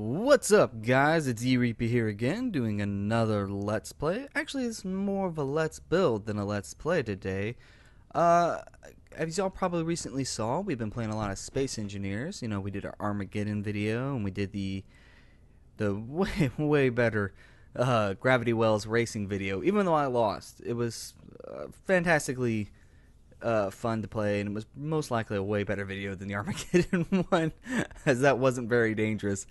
What's up, guys? It's Ereaper here again, doing another Let's Play. Actually, it's more of a Let's Build than a Let's Play today. Uh, as y'all probably recently saw, we've been playing a lot of Space Engineers. You know, we did our Armageddon video, and we did the way better Gravity Wells racing video. Even though I lost, it was fantastically fun to play, and it was most likely a way better video than the Armageddon one, as that wasn't very dangerous.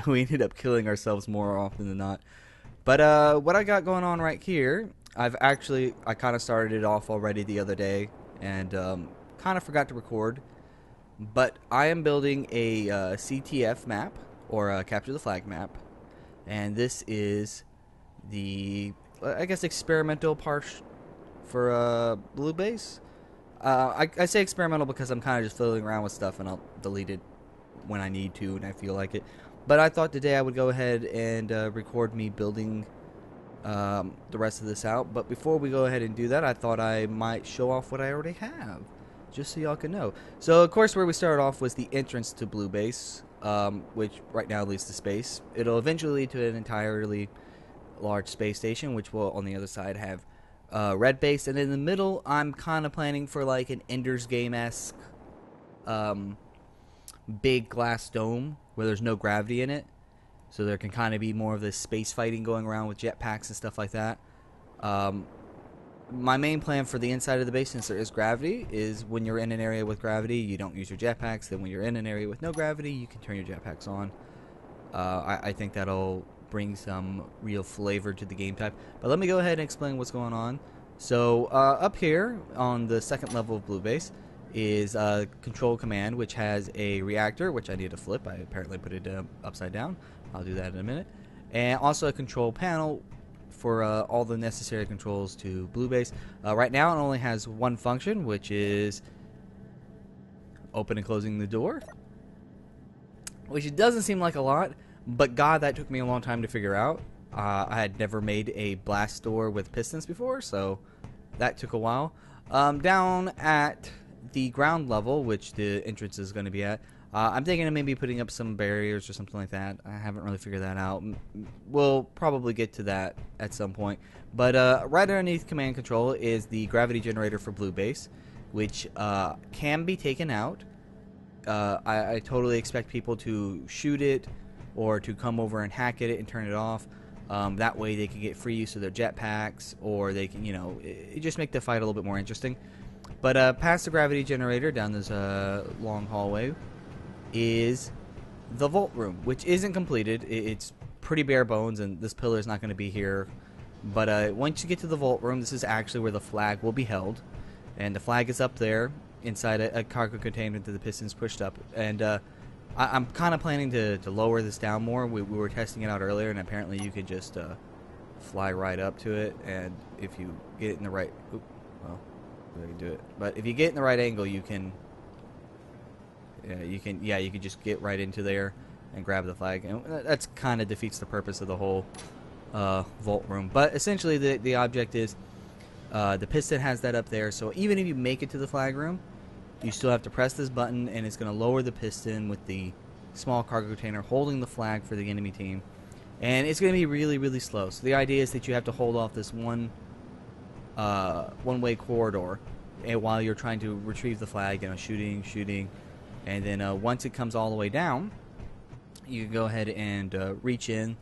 We ended up killing ourselves more often than not. But what I got going on right here, I kind of started it off already the other day, and kind of forgot to record. But I am building a CTF map, or a Capture the Flag map, and this is the, I guess, experimental part for Blue Base. I say experimental because I'm kind of just fiddling around with stuff, and I'll delete it when I need to and I feel like it. But I thought today I would go ahead and record me building the rest of this out. But before we go ahead and do that, I thought I might show off what I already have, just so y'all can know. So, of course, where we started off was the entrance to Blue Base, which right now leads to space. It'll eventually lead to an entirely large space station, which will, on the other side, have red base. And in the middle, I'm kind of planning for like an Ender's Game-esque big glass dome where there's no gravity in it, so there can kind of be more of this space fighting going around with jetpacks and stuff like that. My main plan for the inside of the base, since there is gravity, is when you're in an area with gravity, you don't use your jetpacks. Then when you're in an area with no gravity, you can turn your jetpacks on. I think that'll bring some real flavor to the game type. But let me go ahead and explain what's going on. So up here on the second level of Blue Base is Control Command, which has a reactor, which I need to flip. I apparently put it upside down. I'll do that in a minute. And also a control panel for all the necessary controls to Blue Base. Right now it only has one function, which is open and closing the door, which doesn't seem like a lot, but God, that took me a long time to figure out. I had never made a blast door with pistons before, so that took a while. Down at the ground level, which the entrance is going to be at, I'm thinking of maybe putting up some barriers or something like that. I haven't really figured that out. We'll probably get to that at some point. But right underneath command control is the gravity generator for Blue Base, which can be taken out. I totally expect people to shoot it or to come over and hack at it and turn it off. That way they can get free use of their jetpacks, or they can, it just make the fight a little bit more interesting. But past the gravity generator, down this long hallway, is the vault room, which isn't completed. It's pretty bare bones, and this pillar is not going to be here. But once you get to the vault room, this is actually where the flag will be held. And the flag is up there inside a cargo container that the piston's pushed up. And I'm kind of planning to lower this down more. We were testing it out earlier, and apparently you can just fly right up to it. And if you get it in the right... I can do it, but if you get in the right angle, you can you can just get right into there and grab the flag, and that's kind of defeats the purpose of the whole vault room. But essentially, the object is the piston has that up there, so even if you make it to the flag room, you still have to press this button, and it's going to lower the piston with the small cargo container holding the flag for the enemy team, and it's going to be really, really slow. So the idea is that you have to hold off this one-way corridor, and while you're trying to retrieve the flag, shooting, and then once it comes all the way down, you can go ahead and reach in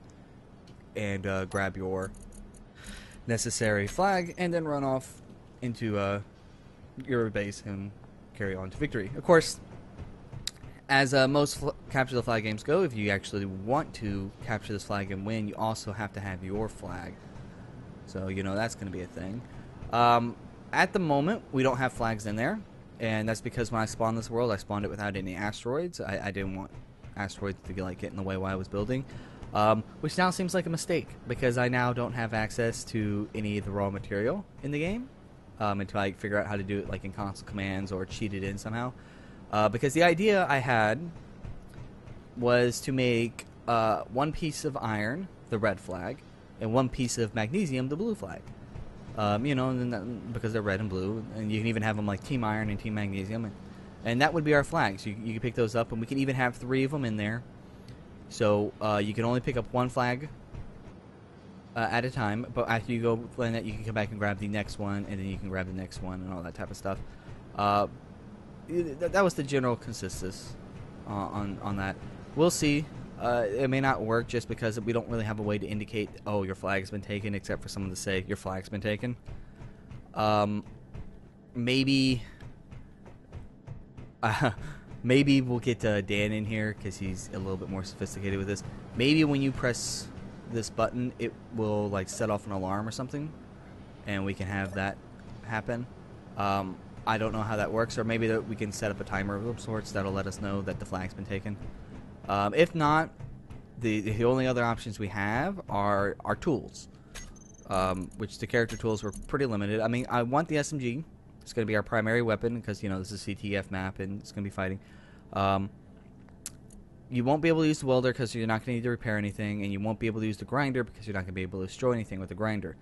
and grab your necessary flag, and then run off into your base and carry on to victory. Of course, as most capture the flag games go, if you actually want to capture this flag and win, you also have to have your flag. So that's going to be a thing. At the moment, we don't have flags in there, and that's because when I spawned this world, I spawned it without any asteroids. I didn't want asteroids to get in the way while I was building, which now seems like a mistake, because I now don't have access to any of the raw material in the game until I figure out how to do it in console commands or cheat it in somehow. Because the idea I had was to make one piece of iron, the red flag, and one piece of magnesium, the blue flag. Because they're red and blue, and you can even have them like Team Iron and Team Magnesium, and that would be our flags. You can pick those up, and we can even have 3 of them in there. So you can only pick up one flag at a time, but after you go land that, you can come back and grab the next one, and then you can grab the next one and all that type of stuff. That was the general consensus on that. We'll see. It may not work just because we don't really have a way to indicate, oh, your flag's been taken, except for someone to say your flag's been taken. Maybe maybe we'll get Dan in here because he's a little bit more sophisticated with this. Maybe when you press this button, it will like set off an alarm or something, and we can have that happen. I don't know how that works, or maybe that we can set up a timer of sorts that'll let us know that the flag's been taken. If not, the only other options we have are our tools, which the character tools were pretty limited. I mean, I want the SMG. It's going to be our primary weapon because, you know, this is a CTF map and it's going to be fighting. You won't be able to use the welder because you're not going to need to repair anything, and you won't be able to use the grinder because you're not going to be able to destroy anything with the grinder.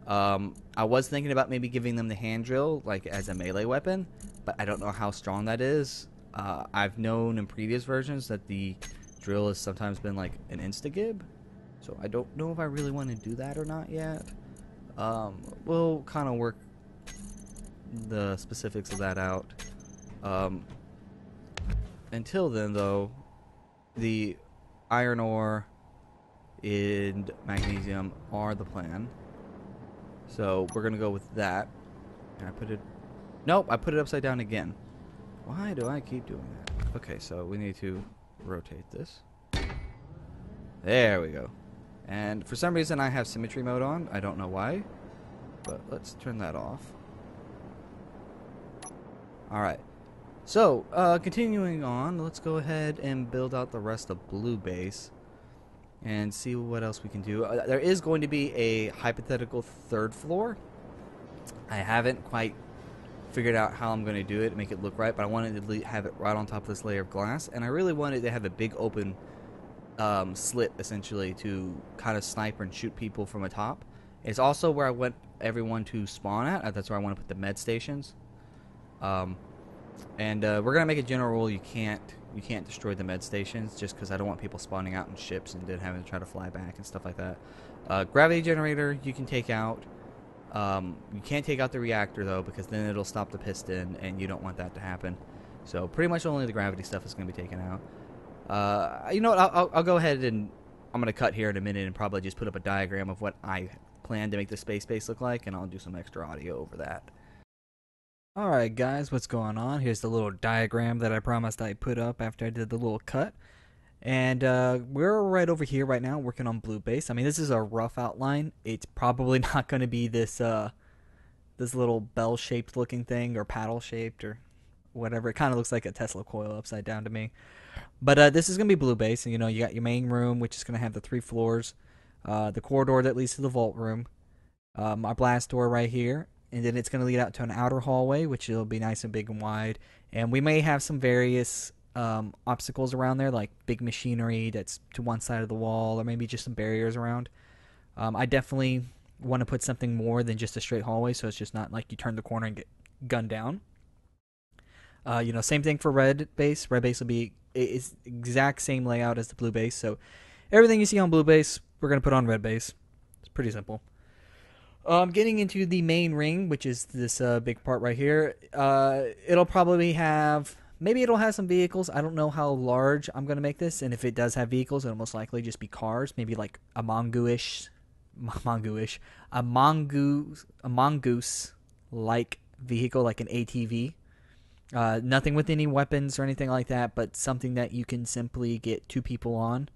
I was thinking about maybe giving them the hand drill like as a melee weapon, but I don't know how strong that is. I've known in previous versions that the drill has sometimes been like an insta-gib, so I don't know if I really want to do that or not yet. We'll kind of work the specifics of that out. Until then, though, the iron ore and magnesium are the plan. So we're gonna go with that. And I put it... Nope, I put it upside down again. Why do I keep doing that? Okay, so we need to rotate this. There we go. And for some reason I have symmetry mode on. I don't know why. But let's turn that off. Alright. So, continuing on, let's go ahead and build out the rest of Blue Base and see what else we can do. There is going to be a hypothetical third floor. I haven't quite figured out how I'm going to do it, make it look right, but I wanted to have it right on top of this layer of glass, and I really wanted to have a big open slit, essentially, to kind of sniper and shoot people from atop. It's also where I want everyone to spawn at. That's where I want to put the med stations. And we're gonna make a general rule: you can't destroy the med stations, just because I don't want people spawning out in ships and then having to try to fly back and stuff like that. Gravity generator you can take out. You can't take out the reactor though, because then it'll stop the piston, and you don't want that to happen. So pretty much only the gravity stuff is gonna be taken out. You know what? I'll go ahead and I'm gonna cut here in a minute and probably just put up a diagram of what I plan to make the space base look like, and I'll do some extra audio over that. Alright guys, what's going on? Here's the little diagram that I promised I'd put up after I did the little cut. And we're right over here right now working on Blue Base. I mean, this is a rough outline. It's probably not going to be this this little bell-shaped looking thing, or paddle-shaped, or whatever. It kind of looks like a Tesla coil upside down to me. But this is going to be Blue Base. And, you know, you got your main room, which is going to have the 3 floors. The corridor that leads to the vault room. Our blast door right here. And then it's going to lead out to an outer hallway, which will be nice and big and wide. And we may have some various obstacles around there, like big machinery that's to one side of the wall, or maybe just some barriers around. I definitely want to put something more than just a straight hallway, so it's just not like you turn the corner and get gunned down. You know, same thing for Red Base. Red Base will be is exact same layout as the Blue Base. So everything you see on Blue Base, we're going to put on Red Base. It's pretty simple. Getting into the main ring, which is this big part right here, it'll probably have, maybe it'll have some vehicles. I don't know how large I'm going to make this, and if it does have vehicles, it'll most likely just be cars, maybe like a mongoose-like vehicle, like an ATV. Nothing with any weapons or anything like that, but something that you can simply get 2 people on,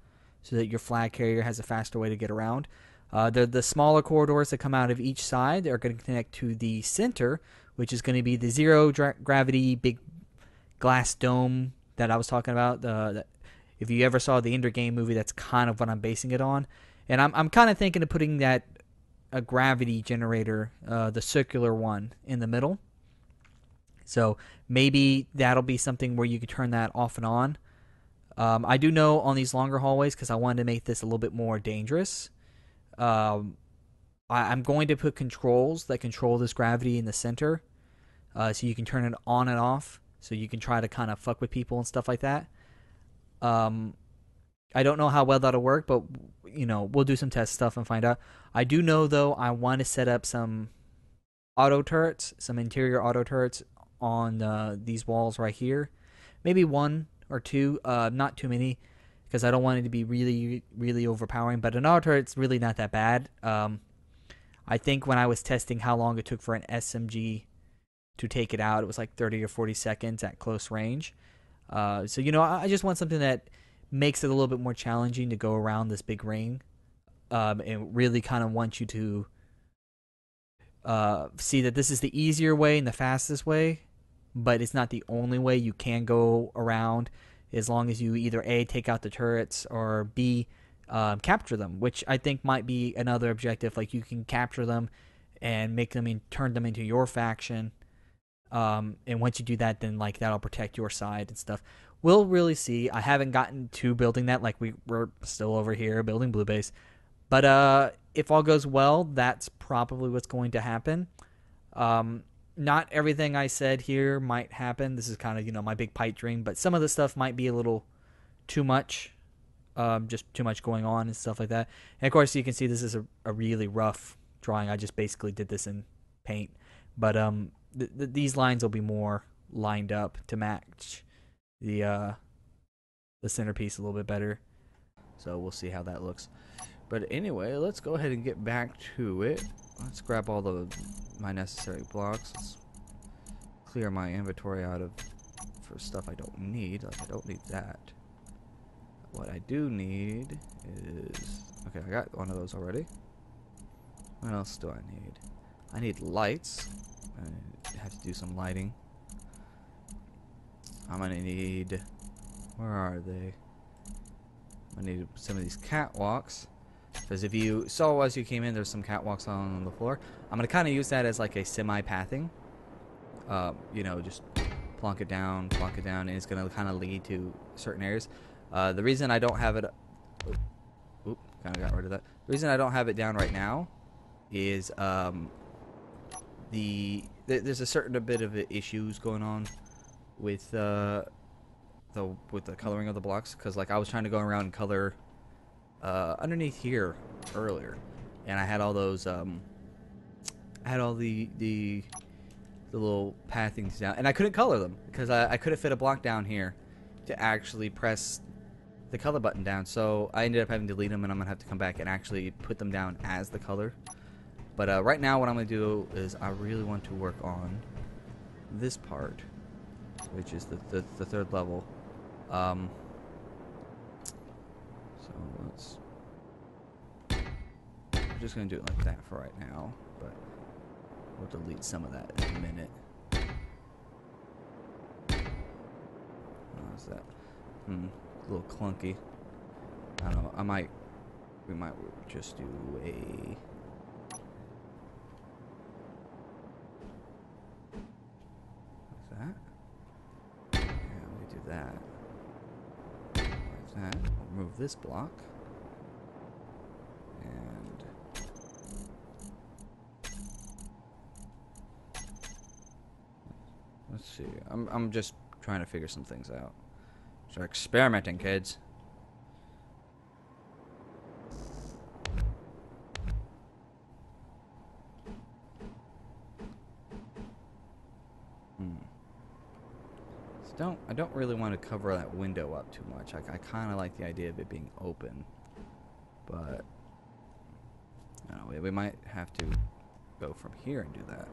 so that your flag carrier has a faster way to get around. The smaller corridors that come out of each side are going to connect to the center, which is going to be the zero gravity big glass dome that I was talking about. If you ever saw the Ender Game movie, that's kind of what I'm basing it on. And I'm kind of thinking of putting a gravity generator, the circular one, in the middle. So maybe that'll be something where you could turn that off and on. I do know on these longer hallways, because I wanted to make this a little bit more dangerous, I'm going to put controls that control this gravity in the center, so you can turn it on and off, so you can try to kind of fuck with people and stuff like that. I don't know how well that'll work, but you know, we'll do some test stuff and find out. I do know though I want to set up some auto turrets, some interior auto turrets on these walls right here. Maybe one or two, not too many, because I don't want it to be really, really overpowering. But an auto turret's really not that bad. I think when I was testing how long it took for an SMG to take it out, it was like 30 or 40 seconds at close range. So, you know, I just want something that makes it a little bit more challenging to go around this big ring. And really kind of want you to see that this is the easier way and the fastest way, but it's not the only way you can go around, as long as you either A, take out the turrets, or B, capture them, which I think might be another objective. Like, you can capture them and make them turn them into your faction. And once you do that, then like that'll protect your side and stuff. We'll really see. I haven't gotten to building that. Like, we're still over here building Blue Base. But if all goes well, that's probably what's going to happen. Not everything I said here might happen. This is kind of, you know, my big pipe dream. But some of the stuff might be a little too much. Just too much going on and stuff like that. And, of course, you can see this is a really rough drawing. I just basically did this in paint. But these lines will be more lined up to match the centerpiece a little bit better. So we'll see how that looks. But anyway, let's go ahead and get back to it. Let's grab all my necessary blocks. Let's clear my inventory out for stuff I don't need. Like, I don't need that. What I do need is... Okay, I got one of those already. What else do I need? I need lights. I have to do some lighting. I'm gonna need... Where are they? I need some of these catwalks. Because if you saw as you came in, there's some catwalks on the floor. I'm going to kind of use that as like a semi-pathing. You know, just plonk it down, and it's going to kind of lead to certain areas. The reason I don't have it... Oop, kind of got rid of that. The reason I don't have it down right now is there's a certain bit of issues going on with the coloring of the blocks. Because like I was trying to go around and color... underneath here earlier, and I had all those I had all the little pathings down, and I couldn't color them because I couldn't fit a block down here to actually press the color button down. So I ended up having to delete them, and I'm gonna have to come back and actually put them down as the color. But right now what I'm gonna do is I really want to work on this part, which is the third level. So we're just going to do it like that for right now, but we'll delete some of that in a minute. How's that? A little clunky. I don't know, we might just do a... Like that? Yeah, we do that. Like that. We'll remove this block. And let's see. I'm just trying to figure some things out. Start experimenting, kids. I don't really want to cover that window up too much. I kind of like the idea of it being open, but I don't know, we might have to go from here and do that.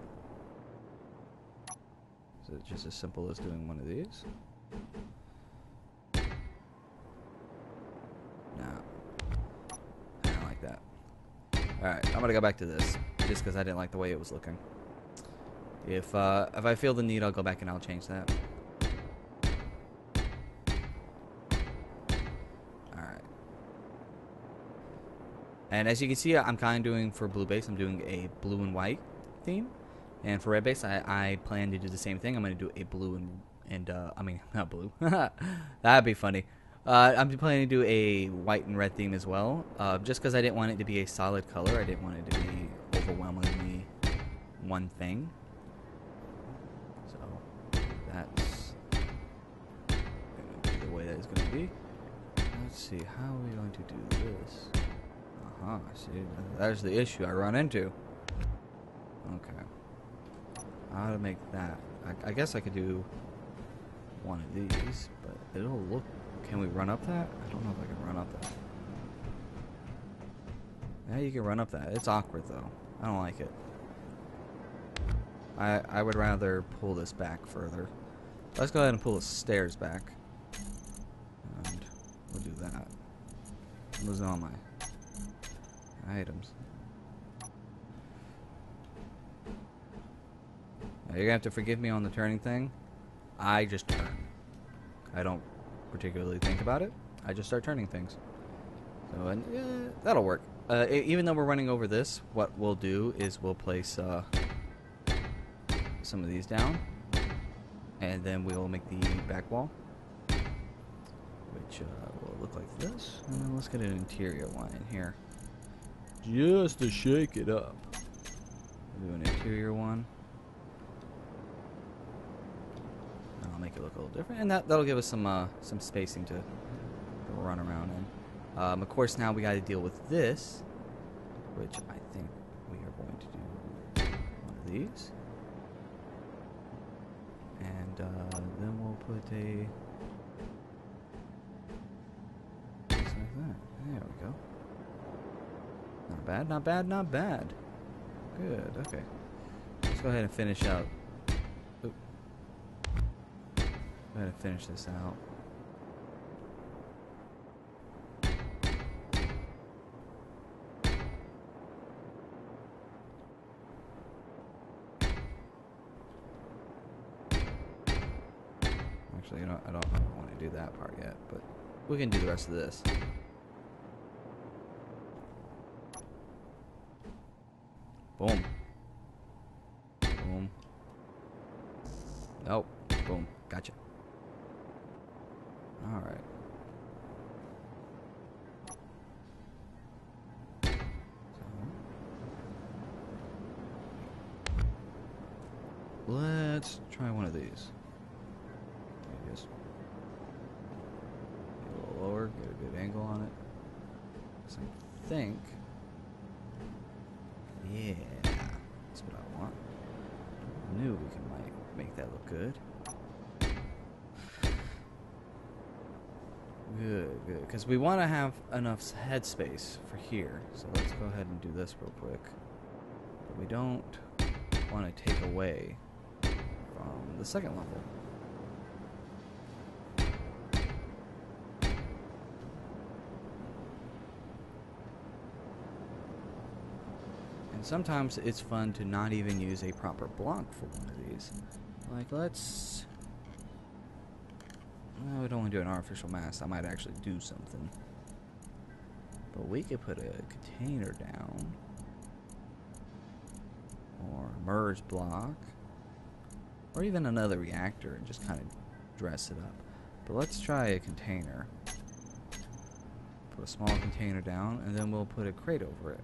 Is it just as simple as doing one of these? No, I don't like that. Alright, I'm gonna go back to this, just because I didn't like the way it was looking. If I feel the need, I'll go back and I'll change that. And as you can see, I'm kind of doing, for blue base, I'm doing a blue and white theme. And for red base, I plan to do the same thing. I'm going to do a blue and I mean, not blue. That'd be funny. I'm planning to do a white and red theme as well. Just because I didn't want it to be a solid color. I didn't want it to be overwhelmingly one thing. So, that's going to be the way that it's going to be. Let's see, how are we going to do this? See, there's the issue I run into. Okay. How to make that? I guess I could do one of these, but it'll look... Can we run up that? I don't know if I can run up that. Yeah, you can run up that. It's awkward, though. I don't like it. I would rather pull this back further. Let's go ahead and pull the stairs back. And we'll do that. I'm losing all my items. Now, you're gonna have to forgive me on the turning thing. I just turn. I don't particularly think about it. I just start turning things. So, and that'll work. Even though we're running over this, what we'll do is we'll place some of these down, and then we'll make the back wall, which will look like this. And then let's get an interior one in here, just to shake it up. We'll do an interior one. I'll make it look a little different, and that'll give us some spacing to run around in. Of course, now we got to deal with this, which I think we are going to do one of these. And then we'll put a... just like that. There we go. Not bad, not bad, not bad. Good, okay. Let's go ahead and finish out. Oop. Go ahead and finish this out. Actually, you know, I don't want to do that part yet, but we can do the rest of this. Boom. Boom. Nope. Boom. Gotcha. Alright. So, let's try one of these. Just get a little lower, get a good angle on it. So I think, yeah, that's what I want. I knew we might make that look good. Good, good. Because we want to have enough headspace for here. So let's go ahead and do this real quick. But we don't want to take away from the second level. Sometimes it's fun to not even use a proper block for one of these. Like, let's... well, we don't want to do an artificial mass. That might actually do something. But we could put a container down. Or a merge block. Or even another reactor and just kind of dress it up. But let's try a container. Put a small container down, and then we'll put a crate over it.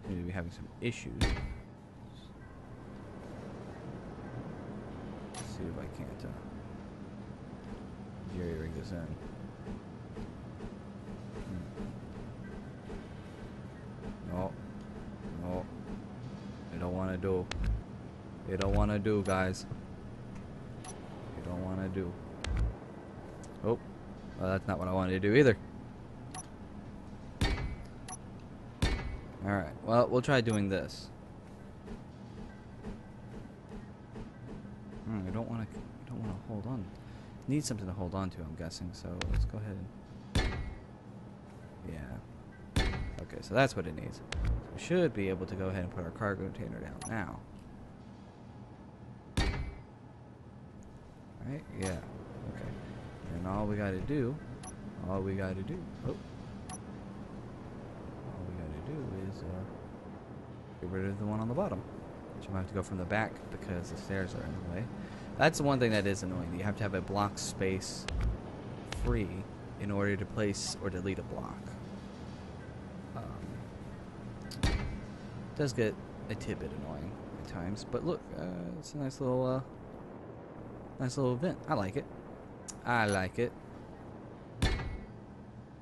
Maybe we're having some issues. Let's see if I can't jerry-rig this in. No. No. You don't want to do. You don't want to do, guys. You don't want to do. Oh. Well, that's not what I wanted to do either. Alright, well, we'll try doing this. I don't want to hold on. Need something to hold on to, I'm guessing, so let's go ahead and... yeah. Okay, so that's what it needs. So we should be able to go ahead and put our cargo container down now. Right? Yeah. Okay. And all we gotta do... oh, is get rid of the one on the bottom, which I might have to go from the back because the stairs are in the way. That's the one thing that is annoying. You have to have a block space free in order to place or delete a block. It does get a tidbit annoying at times. But look, it's a nice little event. I like it. I like it.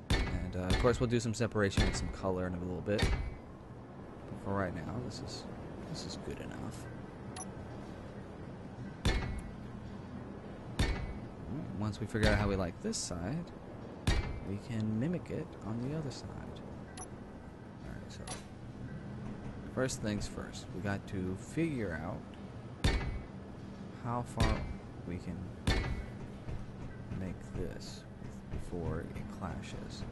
And of course, we'll do some separation and some color in a little bit. But for right now, this is good enough. Once we figure out how we like this side, we can mimic it on the other side. Alright, so first things first, we got to figure out how far we can make this before it clashes.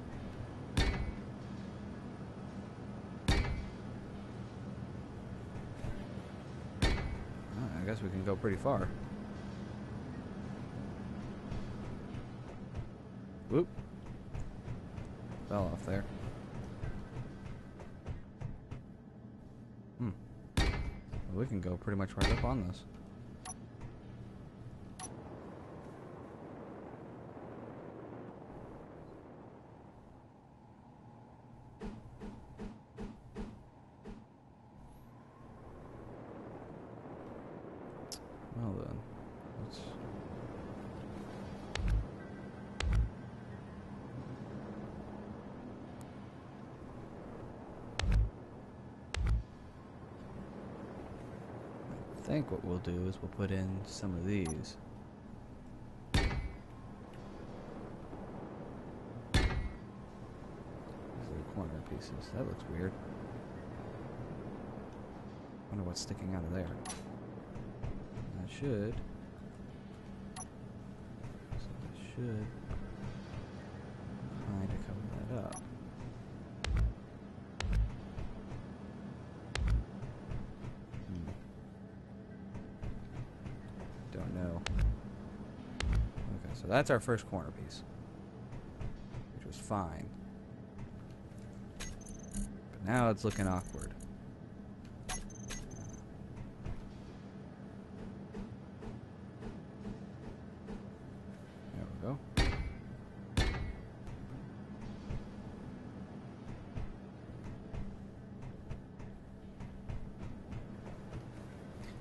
I guess we can go pretty far. Whoop. Fell off there. Well, we can go pretty much right up on this. Well then, let's... I think what we'll do is we'll put in some of these. These are the corner pieces. That looks weird. Wonder what's sticking out of there. That should kind of cover that up. Don't know. Okay, so that's our first corner piece, which was fine. But now it's looking awkward. There we go.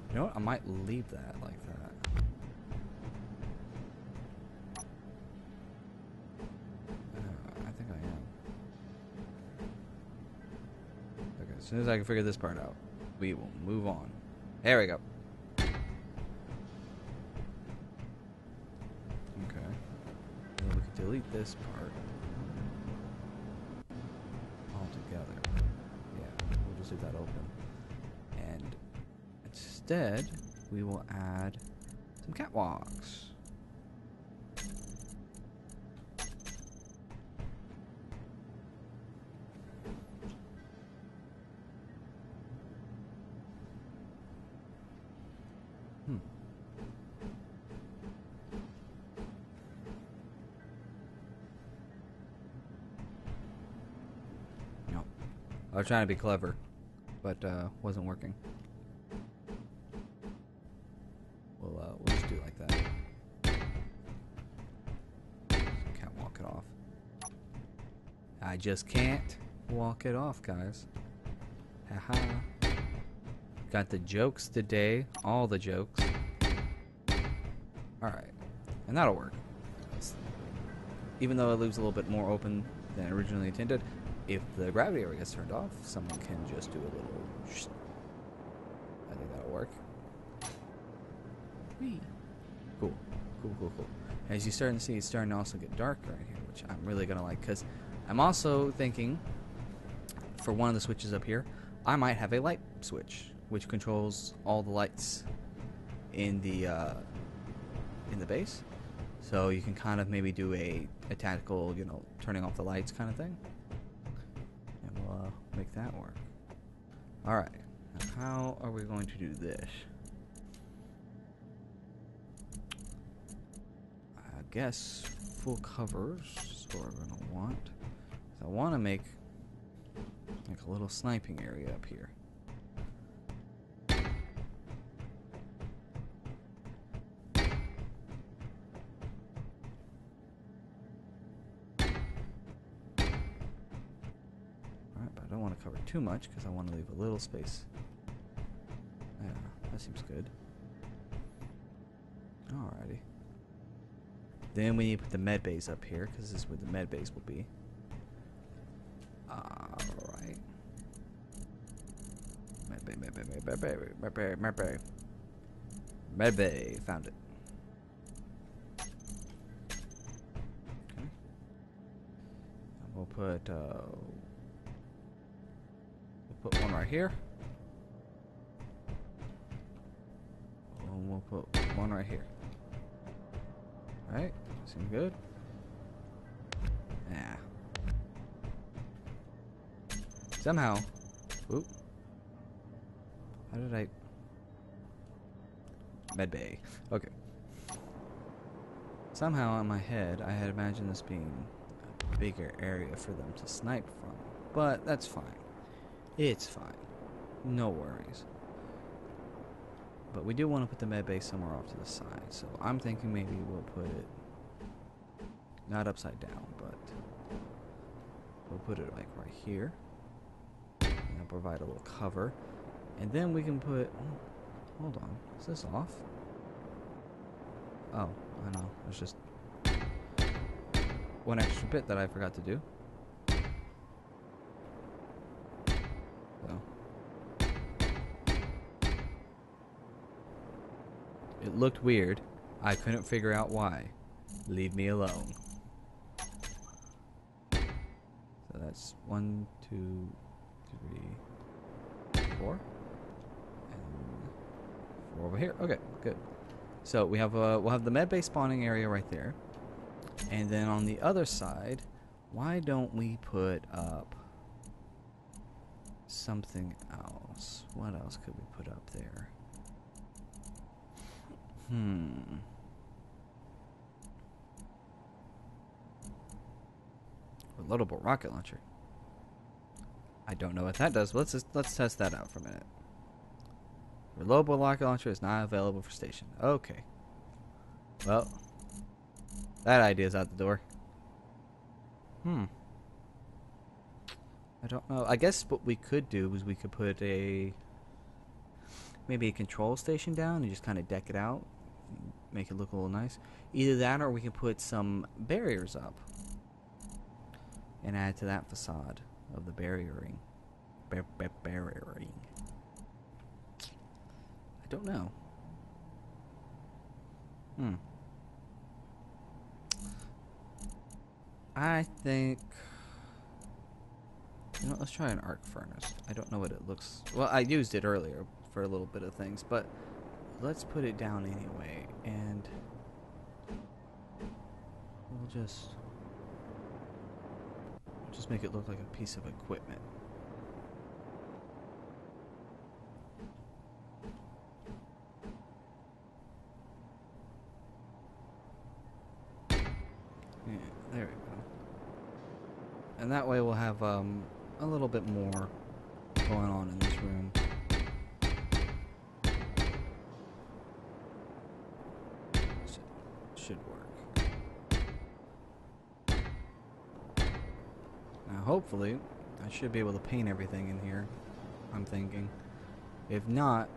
You know what? I might leave that like that. I think I am. Okay, as soon as I can figure this part out, we will move on. There we go. Okay. And then we can delete this part altogether. Yeah, we'll just leave that open. And instead, we will add some catwalks. No. I was trying to be clever, but wasn't working. We'll just do it like that. Can't walk it off. I just can't walk it off, guys. Haha. Got the jokes today. All the jokes. Alright. And that'll work. Even though it leaves a little bit more open than originally intended, if the gravity area gets turned off, someone can just do a little... I think that'll work. Whee. Cool. Cool. As you start to see, it's starting to also get darker in here, which I'm really going to like, because I'm also thinking, for one of the switches up here, I might have a light switch, which controls all the lights in the base. So you can kind of maybe do a tactical, you know, turning off the lights kind of thing. And we'll make that work. Alright. Now how are we going to do this? I guess full covers is what we're going to want. So I want to make like a little sniping area up here. Alright, but I don't want to cover too much because I want to leave a little space that seems good. Alrighty. Then we need to put the med bays up here, because this is where the med bays will be. Alright. Med bay, med bay, med bay, med bay, med bay. Med bay, found it. Okay. And we'll put one right here. And we'll put one right here. Alright, seems good. Yeah. Somehow. Oop. How did I... Medbay. Okay. Somehow in my head, I had imagined this being a bigger area for them to snipe from. But that's fine. It's fine. No worries. But we do want to put the med base somewhere off to the side. So I'm thinking maybe we'll put it not upside down, but we'll put it like right here. And provide a little cover. And then we can put... hold on. Is this off? Oh, I know. There's just one extra bit that I forgot to do. So it looked weird. I couldn't figure out why. Leave me alone. So that's 1, 2, 3, 4. Over here. Okay, good. So we have we'll have the med base spawning area right there, and then on the other side, why don't we put up something else? What else could we put up there? Reloadable rocket launcher. I don't know what that does, but let's test that out for a minute. Reloadable rocket launcher is not available for station. Okay. Well, that idea's out the door. I don't know. I guess what we could do is we could put maybe a control station down and just kind of deck it out, make it look a little nice. Either that, or we can put some barriers up and add to that facade of the barriering. Barriering. Don't know. I think, let's try an arc furnace. I don't know what it looks... Well, I used it earlier for a little bit of things, but let's put it down anyway, and we'll just make it look like a piece of equipment. There we go. And that way we'll have a little bit more going on in this room. Should work. Now hopefully I should be able to paint everything in here, I'm thinking. If not,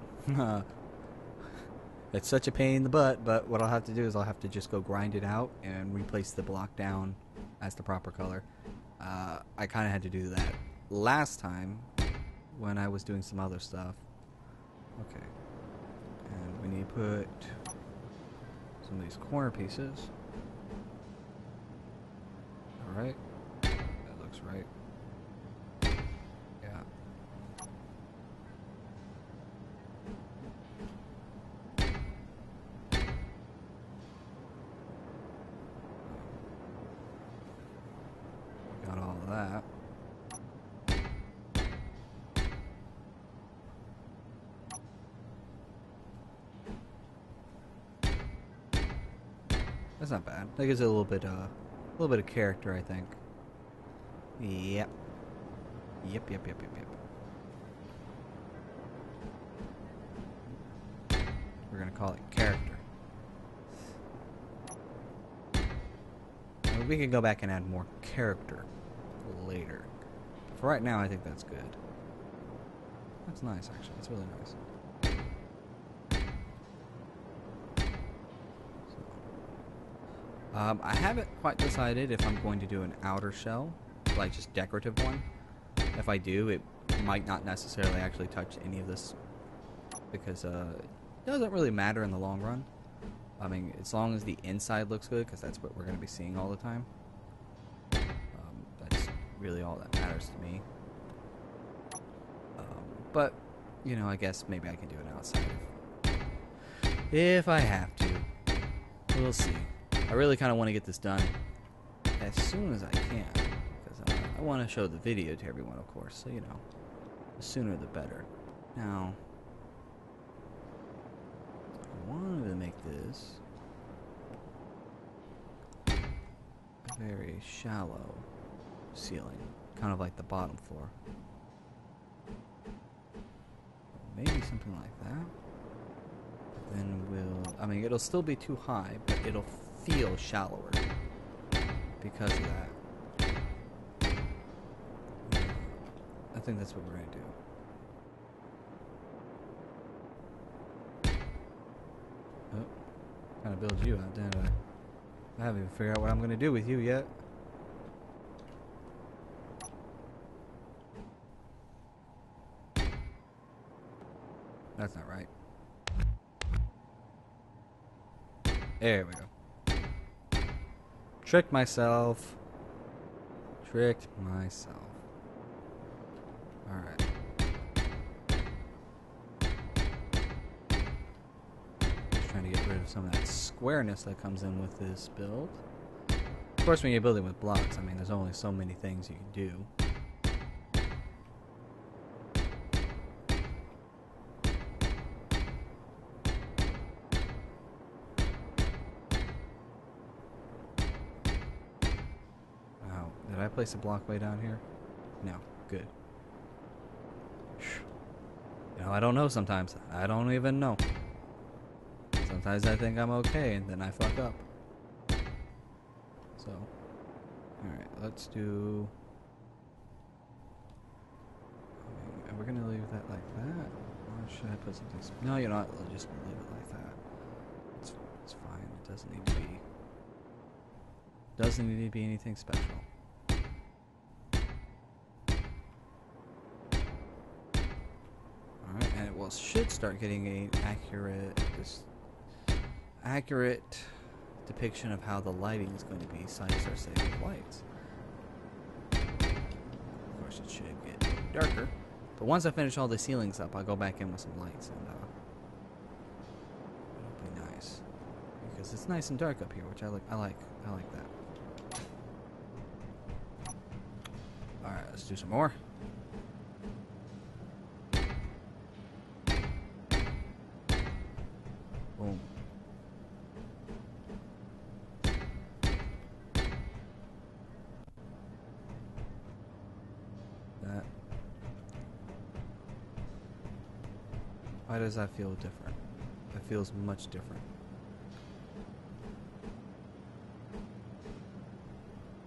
it's such a pain in the butt, but what I'll have to do is I'll have to just go grind it out and replace the block down as the proper color. I kind of had to do that last time when I was doing some other stuff. Okay. And we need to put some of these corner pieces. Alright. That looks right. Yeah. Got all of that. That's not bad. That gives it a little bit of character, I think. Yep. Yep. We're gonna call it character. We can go back and add more character later. For right now, I think that's good. That's nice, actually. That's really nice. I haven't quite decided if I'm going to do an outer shell, like just decorative one. If I do, it might not necessarily actually touch any of this because it doesn't really matter in the long run. I mean, as long as the inside looks good, because that's what we're going to be seeing all the time. That's really all that matters to me. But, you know, I guess maybe I can do it outside if I have to. We'll see. I really kind of want to get this done as soon as I can, because I want to show the video to everyone, of course, so, you know, the sooner the better. Now, I wanted to make this a very shallow ceiling, kind of like the bottom floor. Maybe something like that. Then I mean, it'll still be too high, but it'll feel shallower because of that. I think that's what we're going to do. Oh, kind of build you out, didn't I? I haven't even figured out what I'm going to do with you yet. That's not right. There we go. Tricked myself. Tricked myself. Alright. Just trying to get rid of some of that squareness that comes in with this build. Of course, when you're building with blocks, I mean, there's only so many things you can do. Did I place a block way down here? No. Good. You know, I don't know sometimes. I don't even know. Sometimes I think I'm okay, and then I fuck up. So, alright, let's do... Are we gonna leave that like that? Or should I put something... No, you know what? I'll just leave it like that. It's fine. It doesn't need to be... Doesn't need to be anything special. Well, should start getting a accurate depiction of how the lighting is going to be, so I can start setting up lights. Of course, it should get darker, but once I finish all the ceilings up, I'll go back in with some lights, and it'll be nice because it's nice and dark up here, which I like that. All right, let's do some more. Boom. That. Why does that feel different? It feels much different.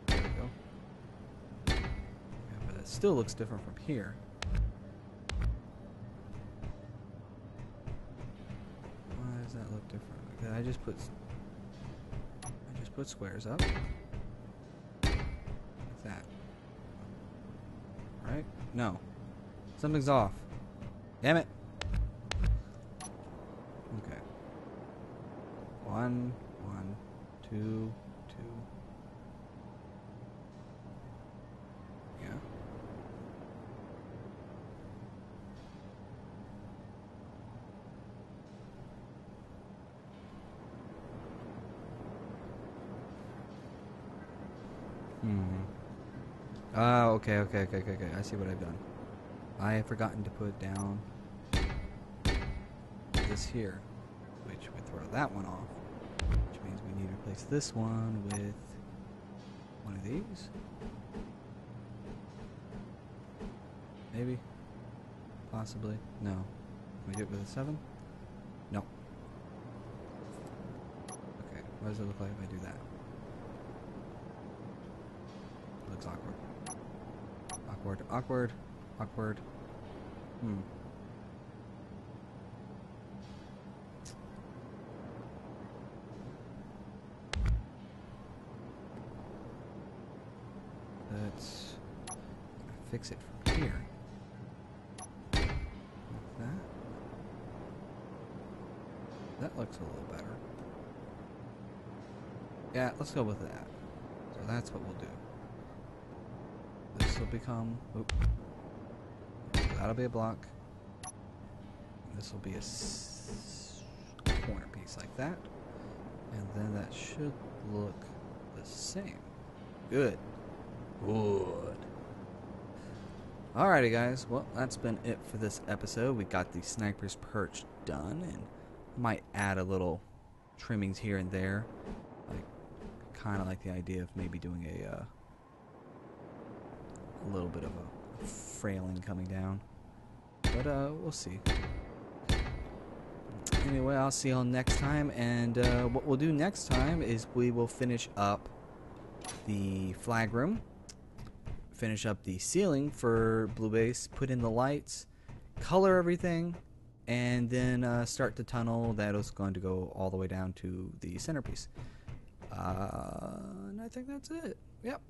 There we go. Yeah, but it still looks different from here. That look different? I just put squares up like that, right? No, something's off. Damn it. Okay. 1, 1, 2, 2. Yeah. Oh, okay. I see what I've done. I have forgotten to put down this here, which would throw that one off, which means we need to replace this one with one of these. Maybe. Possibly. No. Can we do it with a 7? No. Okay, what does it look like if I do that? Looks awkward. Awkward. fix it from here. Like that. That looks a little better. Yeah, let's go with that. So that's what we'll do. This will become... Oop. That'll be a block. This will be a corner piece like that. And then that should look the same. Good. Good. Alrighty guys, well that's been it for this episode. We got the sniper's perch done, and might add a little trimmings here and there. I kind of like the idea of maybe doing a little bit of a frailing coming down, but we'll see. Anyway, I'll see y'all next time, and what we'll do next time is we will finish up the flag room, finish up the ceiling for Blue Base, put in the lights, color everything, and then start the tunnel that is going to go all the way down to the centerpiece. And I think that's it. Yep.